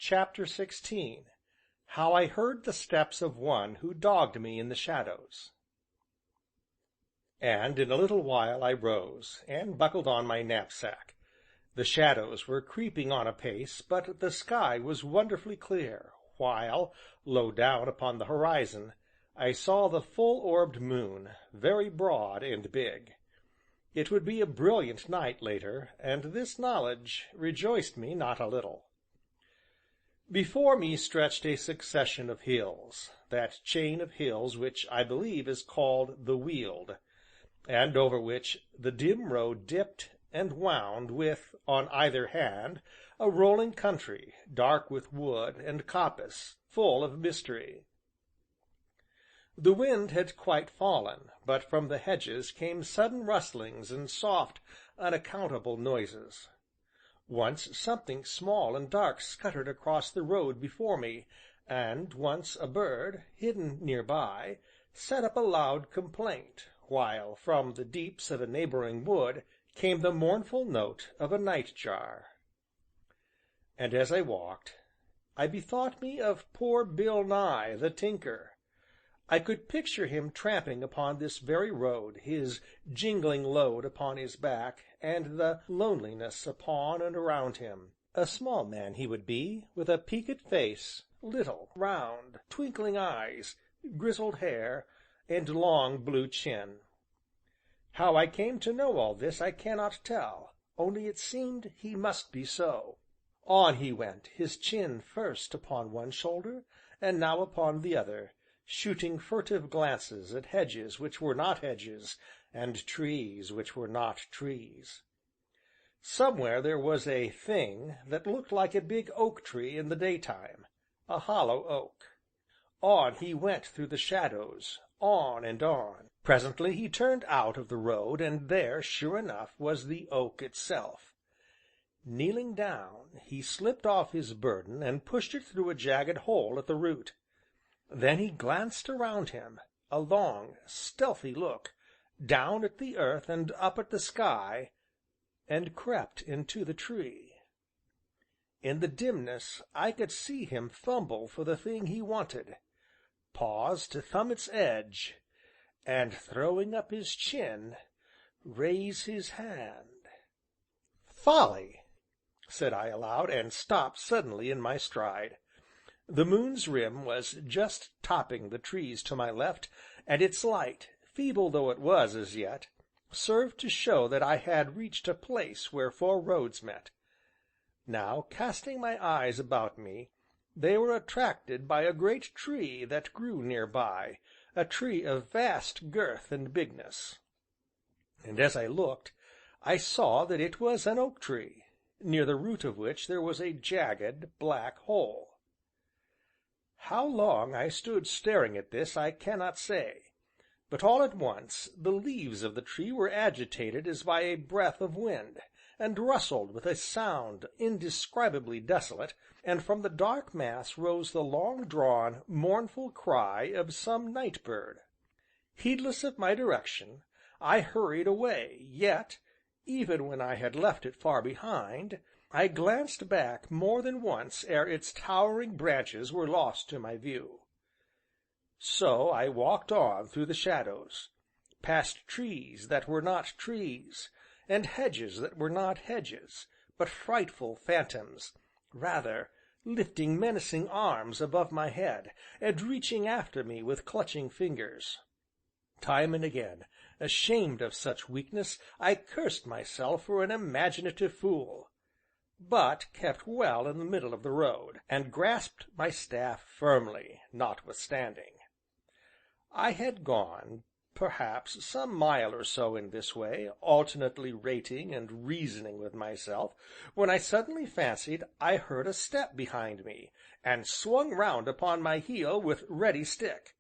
CHAPTER XVI HOW I HEARD THE STEPS OF ONE WHO DOGGED ME IN THE SHADOWS And in a little while I rose, and buckled on my knapsack. The shadows were creeping on apace, but the sky was wonderfully clear, while, low down upon the horizon, I saw the full-orbed moon, very broad and big. It would be a brilliant night later, and this knowledge rejoiced me not a little. Before me stretched a succession of hills, that chain of hills which I believe is called the Weald, and over which the dim road dipped and wound with, on either hand, a rolling country, dark with wood and coppice, full of mystery. The wind had quite fallen, but from the hedges came sudden rustlings and soft, unaccountable noises. Once something small and dark scuttered across the road before me, and once a bird, hidden near by, set up a loud complaint, while from the deeps of a neighboring wood came the mournful note of a night-jar. And as I walked, I bethought me of poor Bill Nye, the tinker. I could picture him tramping upon this very road, his jingling load upon his back, and the loneliness upon and around him. A small man he would be, with a peaked face, little, round, twinkling eyes, grizzled hair, and long blue chin. How I came to know all this I cannot tell, only it seemed he must be so. On he went, his chin first upon one shoulder, and now upon the other, shooting furtive glances at hedges which were not hedges, and trees which were not trees. Somewhere there was a thing that looked like a big oak tree in the daytime, a hollow oak. On he went through the shadows, on and on. Presently he turned out of the road, and there, sure enough, was the oak itself. Kneeling down, he slipped off his burden and pushed it through a jagged hole at the root. Then he glanced around him, a long, stealthy look, down at the earth and up at the sky, and crept into the tree. In the dimness I could see him fumble for the thing he wanted, pause to thumb its edge, and, throwing up his chin, raise his hand. "Folly!" said I aloud, and stopped suddenly in my stride. The moon's rim was just topping the trees to my left, and its light, feeble though it was as yet, served to show that I had reached a place where four roads met. Now, casting my eyes about me, they were attracted by a great tree that grew near by, a tree of vast girth and bigness. And as I looked, I saw that it was an oak tree, near the root of which there was a jagged, black hole. How long I stood staring at this I cannot say, but all at once the leaves of the tree were agitated as by a breath of wind, and rustled with a sound indescribably desolate, and from the dark mass rose the long-drawn, mournful cry of some night bird. Heedless of my direction, I hurried away, yet, even when I had left it far behind, I glanced back more than once ere its towering branches were lost to my view. So I walked on through the shadows, past trees that were not trees, and hedges that were not hedges, but frightful phantoms, rather, lifting menacing arms above my head, and reaching after me with clutching fingers. Time and again, ashamed of such weakness, I cursed myself for an imaginative fool, but kept well in the middle of the road, and grasped my staff firmly, notwithstanding. I had gone, perhaps, some mile or so in this way, alternately rating and reasoning with myself, when I suddenly fancied I heard a step behind me, and swung round upon my heel with ready stick.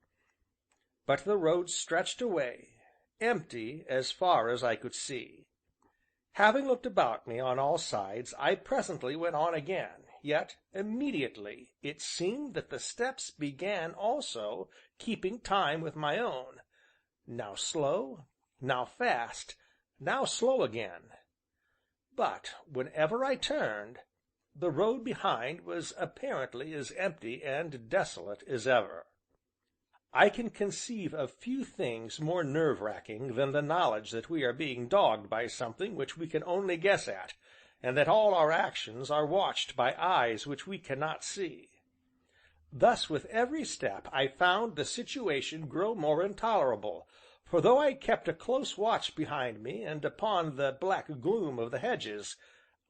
But the road stretched away, empty as far as I could see. Having looked about me on all sides, I presently went on again, yet immediately it seemed that the steps began also keeping time with my own, now slow, now fast, now slow again. But whenever I turned, The road behind was apparently as empty and desolate as ever. I can conceive of few things more nerve racking than the knowledge that we are being dogged by something which we can only guess at, and that all our actions are watched by eyes which we cannot see. Thus with every step I found the situation grow more intolerable, for though I kept a close watch behind me and upon the black gloom of the hedges,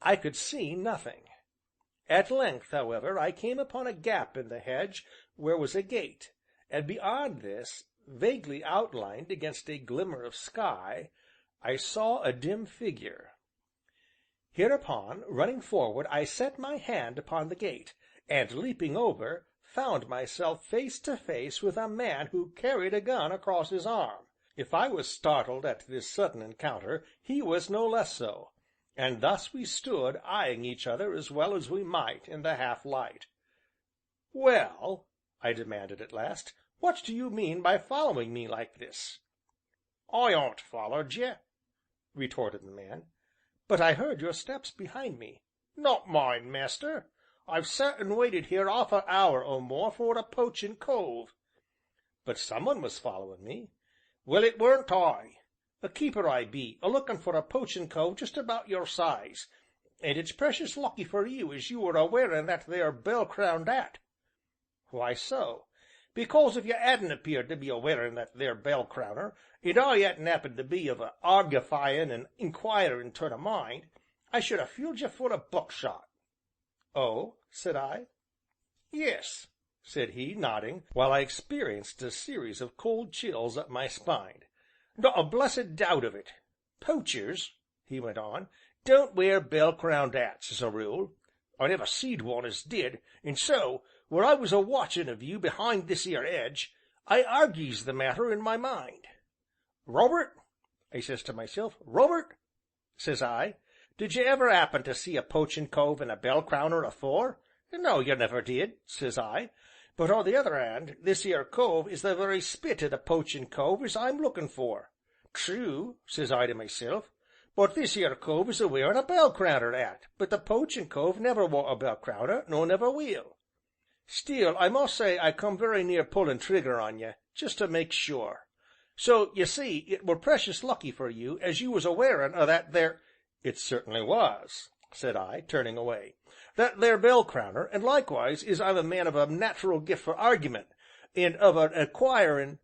I could see nothing. At length, however, I came upon a gap in the hedge where was a gate, and beyond this, vaguely outlined against a glimmer of sky, I saw a dim figure. Hereupon, running forward, I set my hand upon the gate, and leaping over, found myself face to face with a man who carried a gun across his arm. If I was startled at this sudden encounter, he was no less so, and thus we stood eyeing each other as well as we might in the half light. "Well," I demanded at last, "what do you mean by following me like this?" "I aren't follered ye," retorted the man. "But I heard your steps behind me." "Not mine, master. I've sat and waited here 'arf a hour or more for a poachin' cove." "But some one was following me." "Well, it weren't I. A keeper I be, a lookin' for a poachin' cove just about your size, and it's precious lucky for you as you were a wearin' that there bell crowned 'at." "Why so?" "Because if you 'adn't appeared to be a wearin' that there bell crowner, and I 'adn't 'appened to be of a argifyin' and inquirin' turn o' mind, I should ha' filled you full o' buckshot." "Oh?" said I. "Yes," said he, nodding, while I experienced a series of cold chills up my spine. "Not a blessed doubt of it. Poachers," he went on, "don't wear bell crowned 'ats as a rule. I never seed one as did, and so, where I was a watchin' of you behind this 'ere 'edge, I argies the matter in my mind. 'Robert,' I says to myself, 'Robert,' says I, 'did you ever 'appen to see a poachin' cove in a bell crowner afore?' 'No, you never did,' says I. 'But on the other 'and, this 'ere cove is the very spit o' the poachin' cove as I'm lookin' for.' 'True,' says I to myself, 'but this 'ere cove is a wearin' a bell crowner 'at, but the poachin' cove never wore a bell crowner, nor never will.' Still, I must say I come very near pullin' trigger on you, just to make sure. So, you see, it were precious lucky for you as you was a wearin' o' that there—" "It certainly was," said I, turning away. "That there bell crowner, and likewise as I'm a man of a nat'ral gift for argyment, and of a acquirin'—"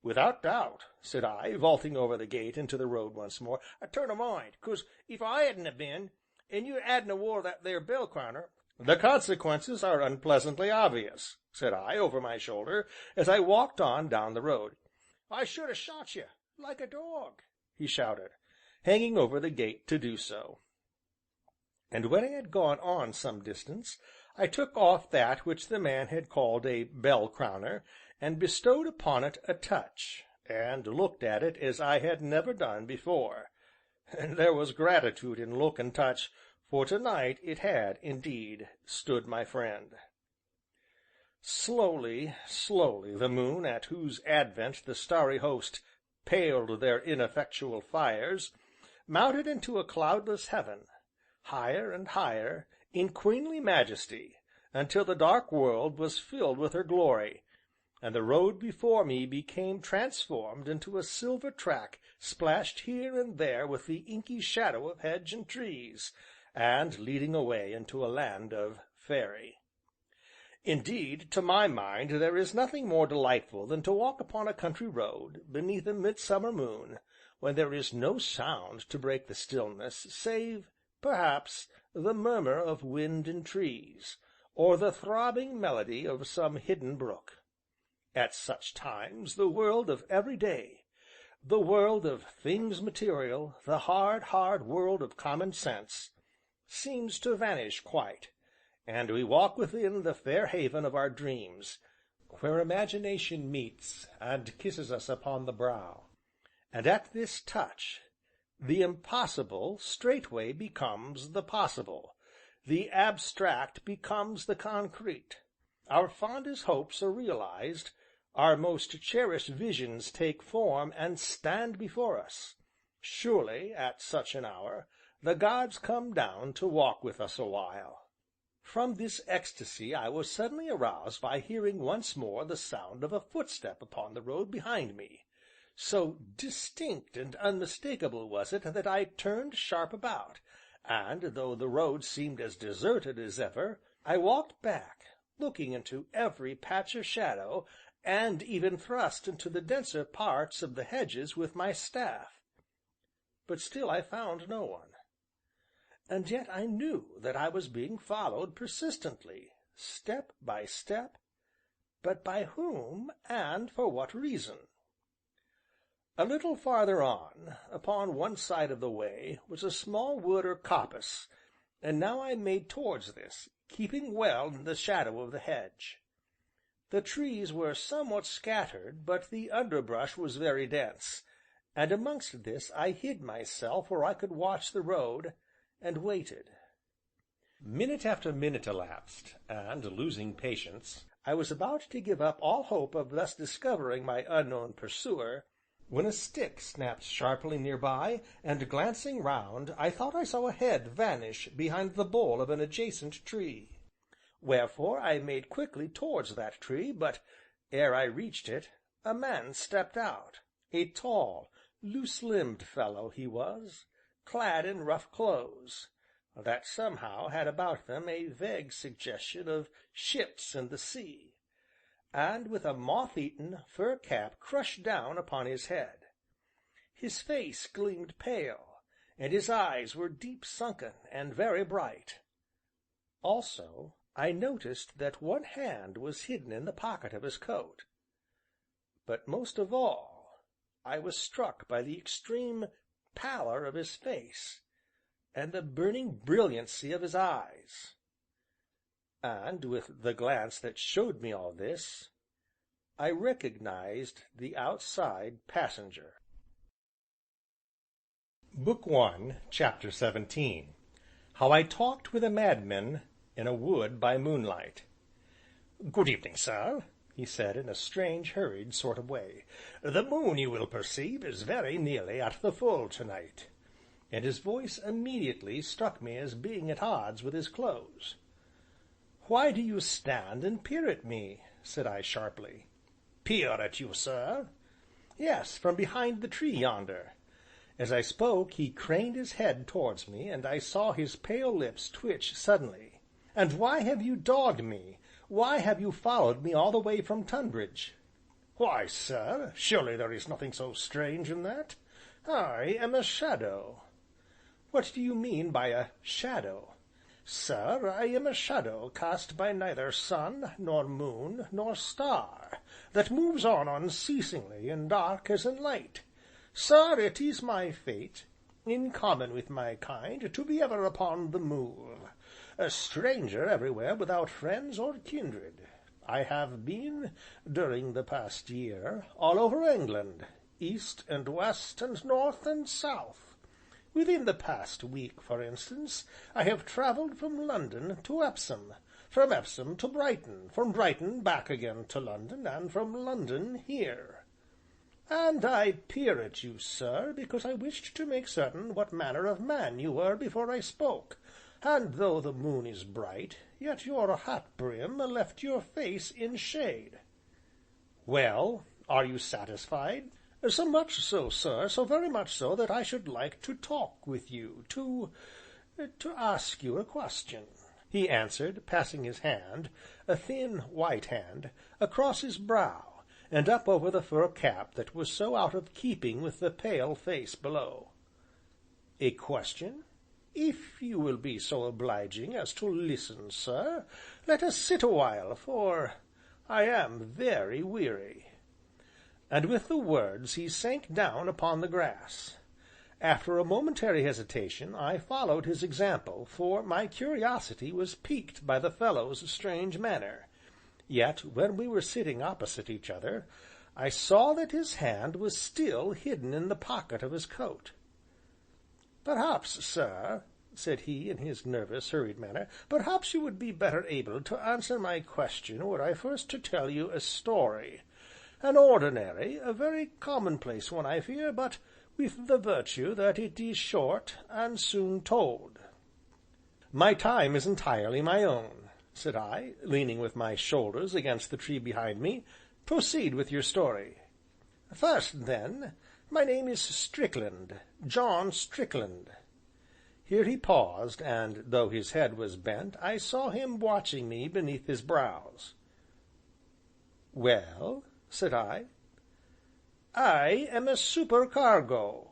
"Without doubt," said I, vaulting over the gate into the road once more, "a turn o' mind, 'cause if I 'adn't ha' been, and you 'adn't ha' wore that there bell crowner—" "The consequences are unpleasantly obvious," said I, over my shoulder, as I walked on down the road. "I should ha' shot you like a dog," he shouted, hanging over the gate to do so. And when I had gone on some distance, I took off that which the man had called a bell crowner, and bestowed upon it a touch, and looked at it as I had never done before. And there was gratitude in look and touch, for to night it had, indeed, stood my friend. Slowly, slowly the moon, at whose advent the starry host paled their ineffectual fires, mounted into a cloudless heaven, higher and higher, in queenly majesty, until the dark world was filled with her glory, and the road before me became transformed into a silver track splashed here and there with the inky shadow of hedge and trees, and leading away into a land of faery. Indeed, to my mind, there is nothing more delightful than to walk upon a country road, beneath a midsummer moon, when there is no sound to break the stillness, save, perhaps, the murmur of wind in trees, or the throbbing melody of some hidden brook. At such times the world of every day, the world of things material, the hard, hard world of common sense, seems to vanish quite, and we walk within the fair haven of our dreams, where imagination meets and kisses us upon the brow, and at this touch, the impossible straightway becomes the possible, the abstract becomes the concrete, our fondest hopes are realized, our most cherished visions take form and stand before us. Surely, at such an hour, the gods come down to walk with us awhile. From this ecstasy I was suddenly aroused by hearing once more the sound of a footstep upon the road behind me. So distinct and unmistakable was it that I turned sharp about, and, though the road seemed as deserted as ever, I walked back, looking into every patch of shadow, and even thrust into the denser parts of the hedges with my staff. But still I found no one. And yet I knew that I was being followed persistently, step by step, but by whom, and for what reason? A little farther on, upon one side of the way, was a small wood or coppice, and now I made towards this, keeping well in the shadow of the hedge. The trees were somewhat scattered, but the underbrush was very dense, and amongst this I hid myself where I could watch the road, and waited. Minute after minute elapsed, and, losing patience, I was about to give up all hope of thus discovering my unknown pursuer, when a stick snapped sharply near by, and, glancing round, I thought I saw a head vanish behind the bole of an adjacent tree. Wherefore I made quickly towards that tree, but, ere I reached it, a man stepped out. A tall, loose-limbed fellow he was, clad in rough clothes, that somehow had about them a vague suggestion of ships in the sea, and with a moth-eaten fur cap crushed down upon his head. His face gleamed pale, and his eyes were deep sunken and very bright. Also, I noticed that one hand was hidden in the pocket of his coat. But most of all, I was struck by the extreme pallor of his face, and the burning brilliancy of his eyes. And, with the glance that showed me all this, I recognized the outside passenger. Book 1, Chapter 17. How I Talked with a Madman in a Wood by Moonlight. "Good evening, sir," he said, in a strange, hurried sort of way. "The moon, you will perceive, is very nearly at the full to-night." And his voice immediately struck me as being at odds with his clothes. "Why do you stand and peer at me?" said I sharply. "Peer at you, sir?" "Yes, from behind the tree yonder." As I spoke he craned his head towards me, and I saw his pale lips twitch suddenly. "And why have you dogged me? Why have you followed me all the way from Tonbridge?" "Why, sir, surely there is nothing so strange in that. I am a shadow." "What do you mean by a shadow?" "Sir, I am a shadow cast by neither sun, nor moon, nor star, that moves on unceasingly in dark as in light. Sir, it is my fate, in common with my kind, to be ever upon the move, a stranger everywhere without friends or kindred. I have been, during the past year, all over England, east and west and north and south. Within the past week, for instance, I have travelled from London to Epsom, from Epsom to Brighton, from Brighton back again to London, and from London here. And I peer at you, sir, because I wished to make certain what manner of man you were before I spoke, and though the moon is bright, yet your hat-brim left your face in shade." "Well, are you satisfied?" "So much so, sir, so very much so, that I should like to talk with you, to ask you a question," he answered, passing his hand, a thin, white hand, across his brow, and up over the fur cap that was so out of keeping with the pale face below. "A question? If you will be so obliging as to listen, sir, let us sit awhile, for I am very weary." And with the words he sank down upon the grass. After a momentary hesitation I followed his example, for my curiosity was piqued by the fellow's strange manner. Yet, when we were sitting opposite each other, I saw that his hand was still hidden in the pocket of his coat. "Perhaps, sir," said he, in his nervous, hurried manner, "perhaps you would be better able to answer my question were I first to tell you a story. An ordinary, a very commonplace one, I fear, but with the virtue that it is short and soon told." "My time is entirely my own," said I, leaning with my shoulders against the tree behind me. "Proceed with your story." "First, then, my name is Strickland, John Strickland." Here he paused, and, though his head was bent, I saw him watching me beneath his brows. "Well?" said I. "I am a supercargo."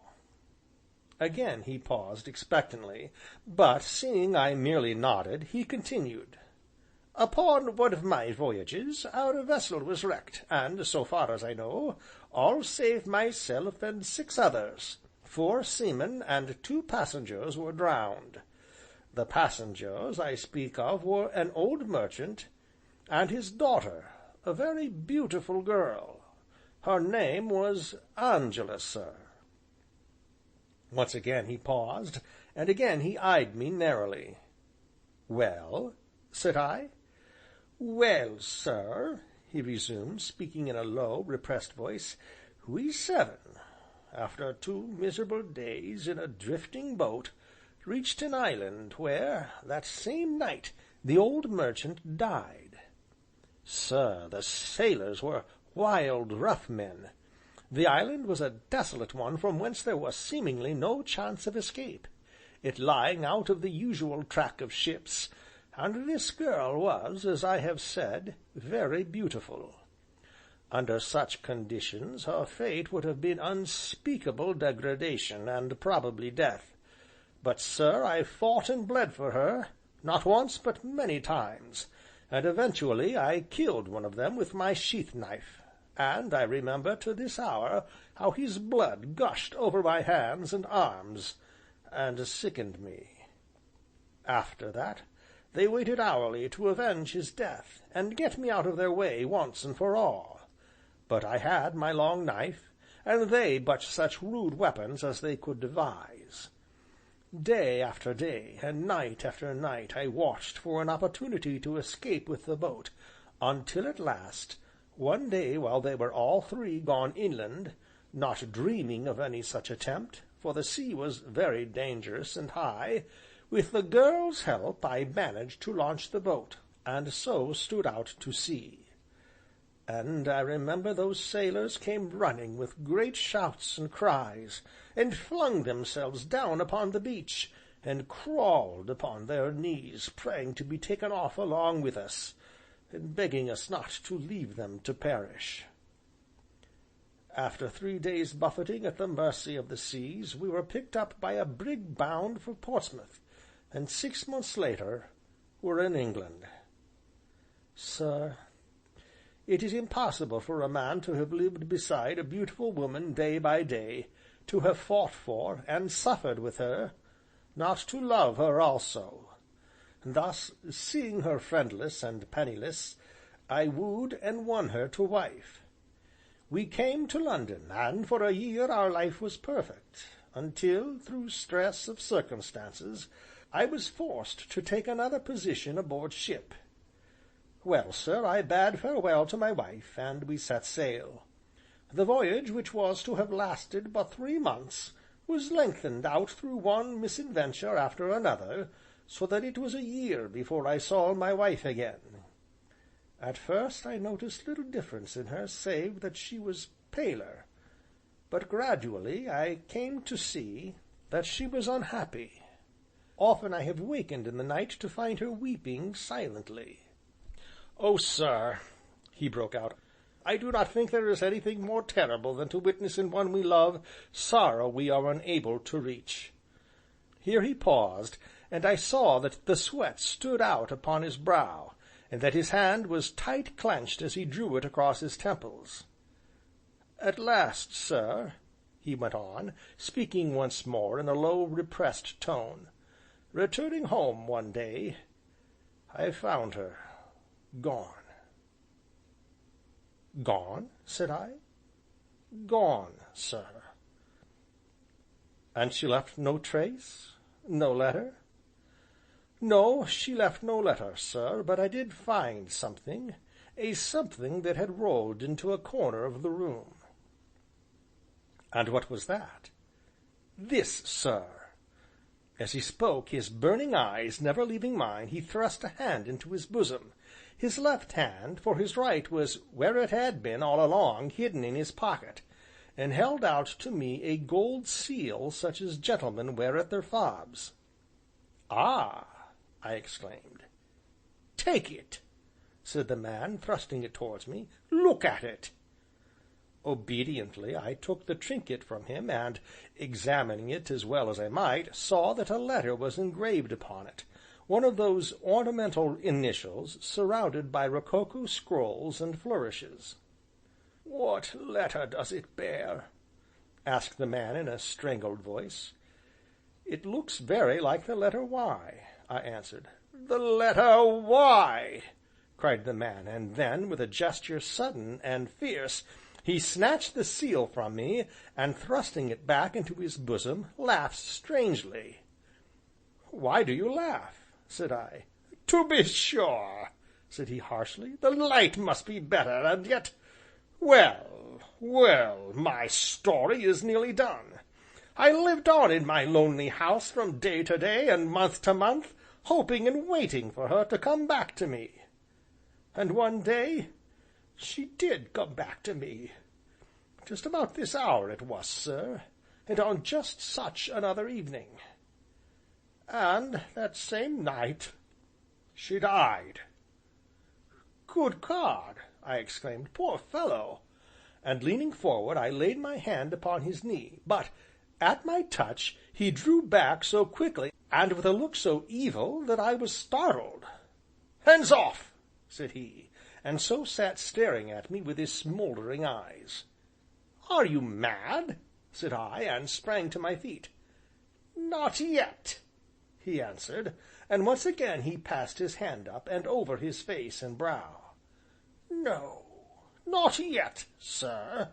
Again he paused expectantly, but, seeing I merely nodded, he continued: "Upon one of my voyages our vessel was wrecked, and, so far as I know, all save myself and 6 others, 4 seamen and 2 passengers were drowned. The passengers I speak of were an old merchant and his daughter, a very beautiful girl. Her name was Angela, sir." Once again he paused, and again he eyed me narrowly. "Well?" said I. "Well, sir," he resumed, speaking in a low, repressed voice, "we 7, after 2 miserable days in a drifting boat, reached an island where, that same night, the old merchant died. Sir, the sailors were wild, rough men. The island was a desolate one from whence there was seemingly no chance of escape, it lying out of the usual track of ships, and this girl was, as I have said, very beautiful. Under such conditions her fate would have been unspeakable degradation, and probably death. But, sir, I fought and bled for her, not once but many times, and eventually I killed one of them with my sheath knife, and I remember to this hour how his blood gushed over my hands and arms, and sickened me. After that, they waited hourly to avenge his death, and get me out of their way once and for all. But I had my long knife, and they but such rude weapons as they could devise. Day after day, and night after night, I watched for an opportunity to escape with the boat, until at last, one day while they were all 3 gone inland, not dreaming of any such attempt, for the sea was very dangerous and high, with the girl's help I managed to launch the boat, and so stood out to sea. And I remember those sailors came running with great shouts and cries, and flung themselves down upon the beach, and crawled upon their knees, praying to be taken off along with us, and begging us not to leave them to perish. After 3 days' buffeting at the mercy of the seas, we were picked up by a brig bound for Portsmouth, and 6 months later were in England. Sir, it is impossible for a man to have lived beside a beautiful woman day by day, to have fought for, and suffered with her, not to love her also. Thus, seeing her friendless and penniless, I wooed and won her to wife. We came to London, and for a year our life was perfect, until, through stress of circumstances, I was forced to take another position aboard ship. Well, sir, I bade farewell to my wife, and we set sail. The voyage, which was to have lasted but 3 months, was lengthened out through one misadventure after another, so that it was a year before I saw my wife again. At first I noticed little difference in her, save that she was paler, but gradually I came to see that she was unhappy. Often I have wakened in the night to find her weeping silently. "Oh, sir," he broke out, "I do not think there is anything more terrible than to witness in one we love sorrow we are unable to reach." Here he paused, and I saw that the sweat stood out upon his brow, and that his hand was tight clenched as he drew it across his temples. "At last, sir," he went on, speaking once more in a low, repressed tone, "returning home one day, I found her gone." "Gone?" said I. "Gone, sir." "And she left no trace, no letter?" "No, she left no letter, sir, but I did find something, a something that had rolled into a corner of the room." "And what was that?" "This, sir." As he spoke, his burning eyes never leaving mine, he thrust a hand into his bosom, his left hand, for his right was where it had been all along, hidden in his pocket, and held out to me a gold seal such as gentlemen wear at their fobs. "Ah!" I exclaimed. "Take it," said the man, thrusting it towards me. "Look at it." Obediently I took the trinket from him, and, examining it as well as I might, saw that a letter was engraved upon it, one of those ornamental initials surrounded by rococo scrolls and flourishes. "What letter does it bear?" asked the man in a strangled voice. "It looks very like the letter Y," I answered. "The letter Y!" cried the man, and then, with a gesture sudden and fierce, he snatched the seal from me, and thrusting it back into his bosom, laughed strangely. "Why do you laugh?" said I. "To be sure," said he harshly, "the light must be better, and yet well, well, my story is nearly done. I lived on in my lonely house from day to day, and month to month, hoping and waiting for her to come back to me. And one day she did come back to me. Just about this hour it was, sir, and on just such another evening. And that same night she died." "Good God!" I exclaimed. "Poor fellow!" And leaning forward, I laid my hand upon his knee, but, at my touch, he drew back so quickly, and with a look so evil, that I was startled. "Hands off!" said he, and so sat staring at me with his smouldering eyes. "Are you mad?" said I, and sprang to my feet. "Not yet," he answered, and once again he passed his hand up and over his face and brow. "No, not yet, sir."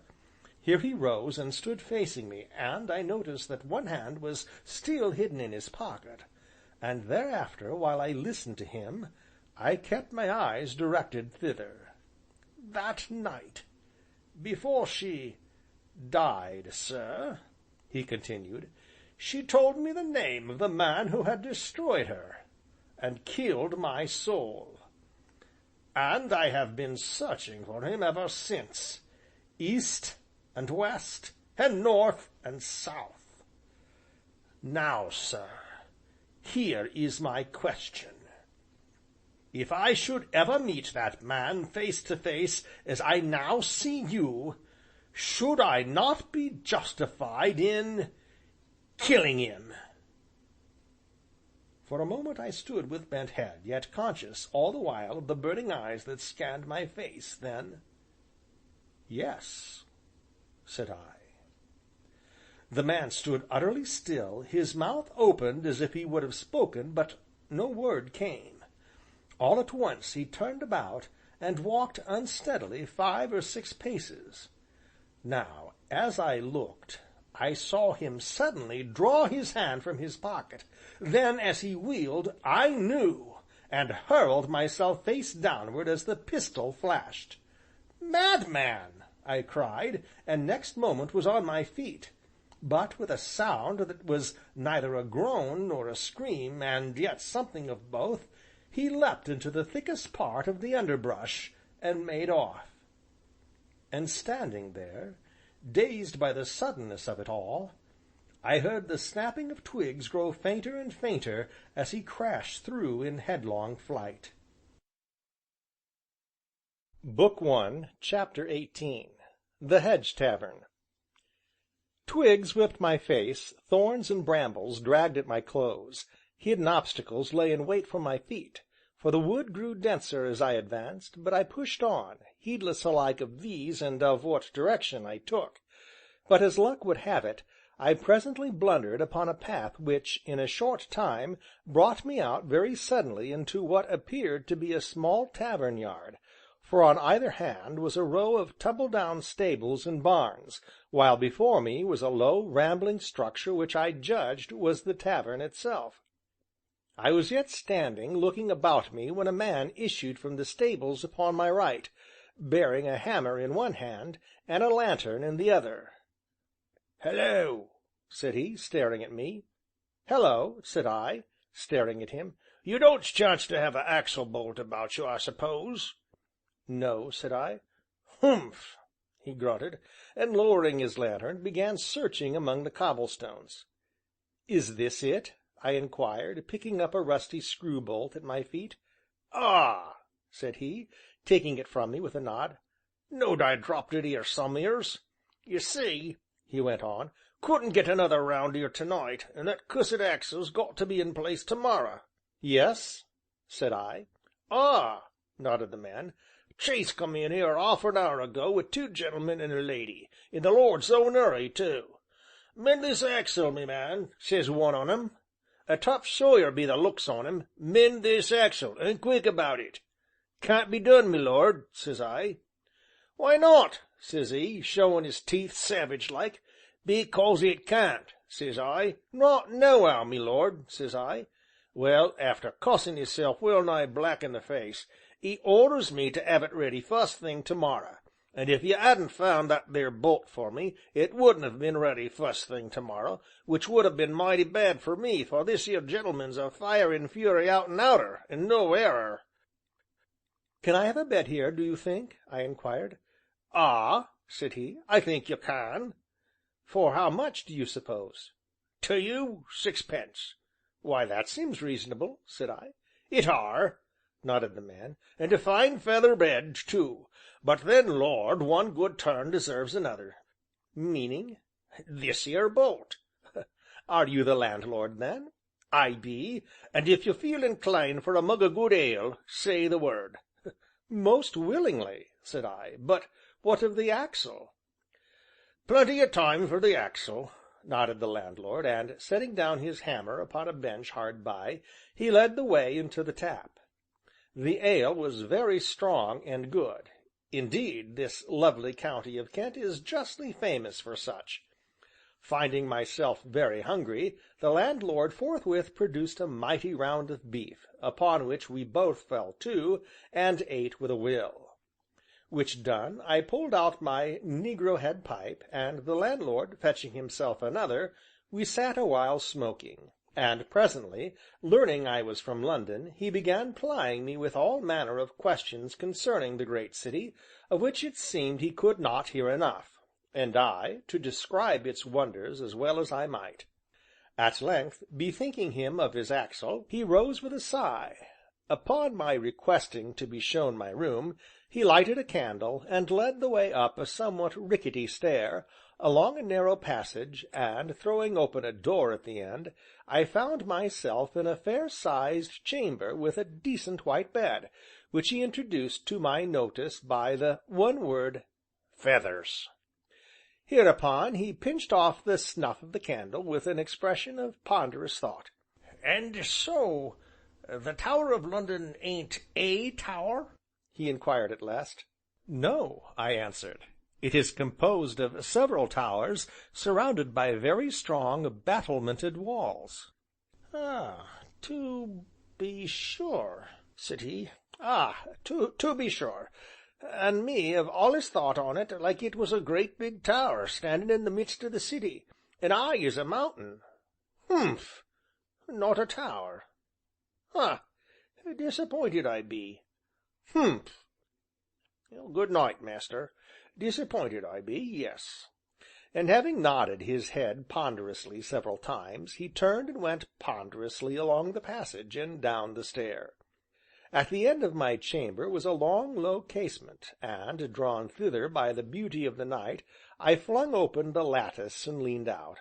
Here he rose and stood facing me, and I noticed that one hand was still hidden in his pocket, and thereafter, while I listened to him, I kept my eyes directed thither. "That night, before she died, sir," he continued, "she told me the name of the man who had destroyed her, and killed my soul. And I have been searching for him ever since, east and west, and north and south. Now, sir, here is my question. If I should ever meet that man face to face, as I now see you, should I not be justified in killing him?" For a moment I stood with bent head, yet conscious all the while of the burning eyes that scanned my face, then: "Yes," said I. The man stood utterly still, his mouth opened as if he would have spoken, but no word came. All at once he turned about, and walked unsteadily 5 or 6 paces. Now, as I looked, I saw him suddenly draw his hand from his pocket, then, as he wheeled, I knew, and hurled myself face downward as the pistol flashed. "Madman!" I cried, and next moment was on my feet, but with a sound that was neither a groan nor a scream, and yet something of both, he leapt into the thickest part of the underbrush, and made off. And standing there, dazed by the suddenness of it all, I heard the snapping of twigs grow fainter and fainter as he crashed through in headlong flight. Book I, Chapter 18 The Hedge Tavern. Twigs whipped my face, thorns and brambles dragged at my clothes, hidden obstacles lay in wait for my feet, for the wood grew denser as I advanced, but I pushed on, heedless alike of these and of what direction I took. But, as luck would have it, I presently blundered upon a path which, in a short time, brought me out very suddenly into what appeared to be a small tavern yard, for on either hand was a row of tumble-down stables and barns, while before me was a low, rambling structure which I judged was the tavern itself. I was yet standing, looking about me, when a man issued from the stables upon my right, bearing a hammer in one hand and a lantern in the other. "Hullo!" said he, staring at me. "Hello!" said I, staring at him. "You don't chance to have a axle bolt about you, I suppose?" "No," said I. "Humph!" he grunted, and lowering his lantern, began searching among the cobblestones. "Is this it?" I inquired, picking up a rusty screw bolt at my feet. "Ah!" said he, taking it from me with a nod. "Knowed I dropped it 'ere some'eres. You see," he went on, "couldn't get another round 'ere to night, and that cussed axle's got to be in place to morrow." "Yes?" said I. "Ah!" nodded the man. "Chase come in 'ere 'arf an hour ago wi' two gentlemen and a lady, in the Lord's own 'urry too. 'Mend this axle, me man,' says one on 'em. A tough sawyer be the looks on 'im. 'Mend this axle, and quick about it.' 'Can't be done, me lord,' says I. 'Why not?' says 'e, showing 'is teeth savage like. 'Because it can't,' says I. 'Not no'ow, me lord,' says I. Well, after cussin' 'isself well nigh black in the face, 'e orders me to 'ave it ready fust thing to morrow, and if you 'adn't found that there bolt for me, it wouldn't have been ready fust thing to morrow, which would have been mighty bad for me, for this 'ere gentleman's a firin' fury out and outer, and no error." "Can I have a bed here, do you think?" I inquired. "Ah!" said he, "I think you can." "For how much, do you suppose?" "To you, sixpence." "Why, that seems reasonable," said I. "It are," nodded the man, "and a fine feather bed too, but then, Lord, one good turn deserves another." "Meaning?" "This 'ere bolt." "Are you the landlord, then?" "I be, and if you feel inclined for a mug o' good ale, say the word." "Most willingly," said I, "but what of the axle?" "Plenty o' time for the axle," nodded the landlord, and, setting down his hammer upon a bench hard by, he led the way into the tap. The ale was very strong and good; indeed, this lovely county of Kent is justly famous for such. Finding myself very hungry, the landlord forthwith produced a mighty round of beef, upon which we both fell to, and ate with a will. Which done, I pulled out my negro head pipe, and the landlord fetching himself another, we sat a while smoking, and presently, learning I was from London, he began plying me with all manner of questions concerning the great city, of which it seemed he could not hear enough, and I, to describe its wonders as well as I might. At length, bethinking him of his axle, he rose with a sigh. Upon my requesting to be shown my room, he lighted a candle, and led the way up a somewhat rickety stair, along a narrow passage, and, throwing open a door at the end, I found myself in a fair sized chamber with a decent white bed, which he introduced to my notice by the one word "feathers." Hereupon he pinched off the snuff of the candle with an expression of ponderous thought. "And so the Tower of London ain't a tower?" he inquired at last. "No," I answered. "It is composed of several towers surrounded by very strong, battlemented walls." "Ah, to be sure," said he. "Ah, to be sure. And me have allus thought on it like it was a great big tower standing in the midst of the city, and I is a mountain. Humph! Not a tower. Huh! Disappointed I be. Humph! Good night, master. Disappointed I be, yes." And having nodded his head ponderously several times, he turned and went ponderously along the passage and down the stair. At the end of my chamber was a long, low casement, and, drawn thither by the beauty of the night, I flung open the lattice and leaned out.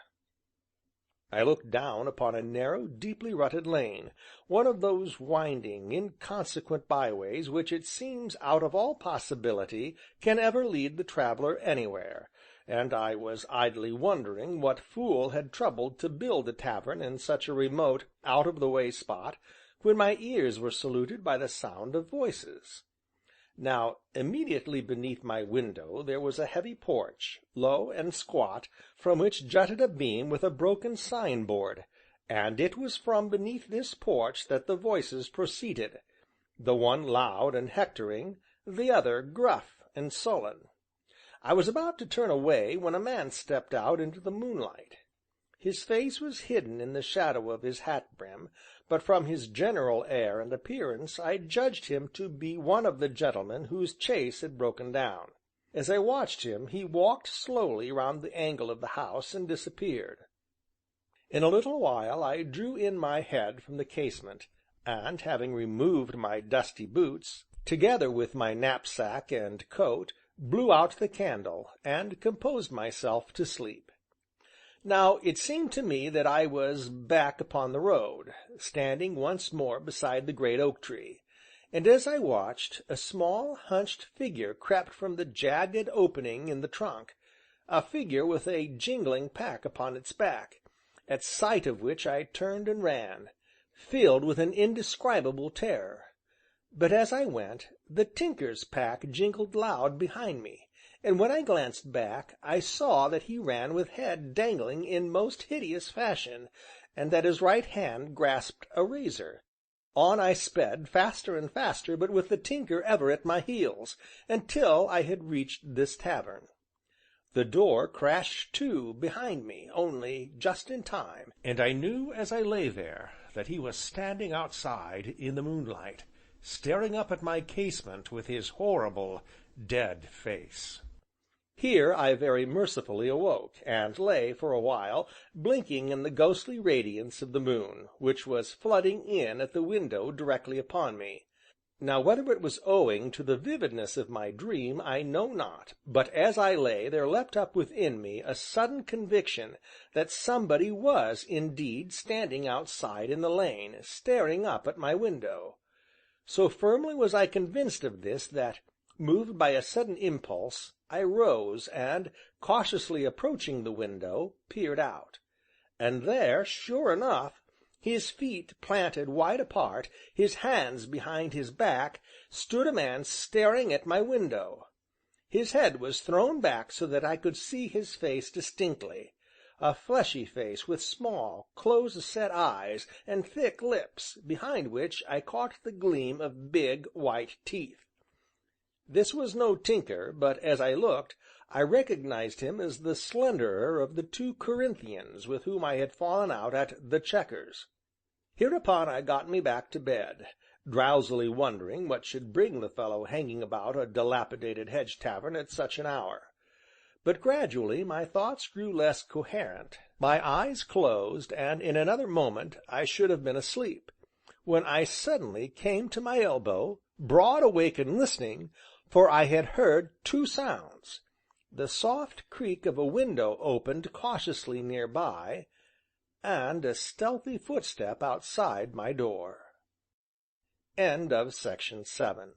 I looked down upon a narrow, deeply rutted lane, one of those winding, inconsequent byways which it seems out of all possibility can ever lead the traveller anywhere, and I was idly wondering what fool had troubled to build a tavern in such a remote, out of the way spot, when my ears were saluted by the sound of voices. Now, immediately beneath my window there was a heavy porch, low and squat, from which jutted a beam with a broken sign board, and it was from beneath this porch that the voices proceeded, the one loud and hectoring, the other gruff and sullen. I was about to turn away when a man stepped out into the moonlight. His face was hidden in the shadow of his hat brim, but from his general air and appearance I judged him to be one of the gentlemen whose chaise had broken down. As I watched him, he walked slowly round the angle of the house and disappeared. In a little while I drew in my head from the casement, and, having removed my dusty boots, together with my knapsack and coat, blew out the candle, and composed myself to sleep. Now it seemed to me that I was back upon the road, standing once more beside the great oak tree, and as I watched, a small, hunched figure crept from the jagged opening in the trunk, a figure with a jingling pack upon its back, at sight of which I turned and ran, filled with an indescribable terror. But as I went, the Tinker's pack jingled loud behind me, and when I glanced back, I saw that he ran with head dangling in most hideous fashion, and that his right hand grasped a razor. On I sped, faster and faster, but with the Tinker ever at my heels, until I had reached this tavern. The door crashed to behind me, only just in time, and I knew as I lay there that he was standing outside in the moonlight, staring up at my casement with his horrible, dead face. Here I very mercifully awoke, and lay for a while blinking in the ghostly radiance of the moon, which was flooding in at the window directly upon me. Now whether it was owing to the vividness of my dream I know not, but as I lay there leapt up within me a sudden conviction that somebody was indeed standing outside in the lane, staring up at my window. So firmly was I convinced of this that, moved by a sudden impulse, I rose, and, cautiously approaching the window, peered out. And there, sure enough, his feet planted wide apart, his hands behind his back, stood a man staring at my window. His head was thrown back so that I could see his face distinctly, a fleshy face with small, close-set eyes and thick lips, behind which I caught the gleam of big, white teeth. This was no Tinker, but as I looked, I recognized him as the slenderer of the two Corinthians with whom I had fallen out at "The Chequers." Hereupon I got me back to bed, drowsily wondering what should bring the fellow hanging about a dilapidated hedge tavern at such an hour. But gradually my thoughts grew less coherent, my eyes closed, and in another moment I should have been asleep, when I suddenly came to my elbow, broad awake and listening, for I had heard two sounds: the soft creak of a window opened cautiously near by, and a stealthy footstep outside my door. Section 7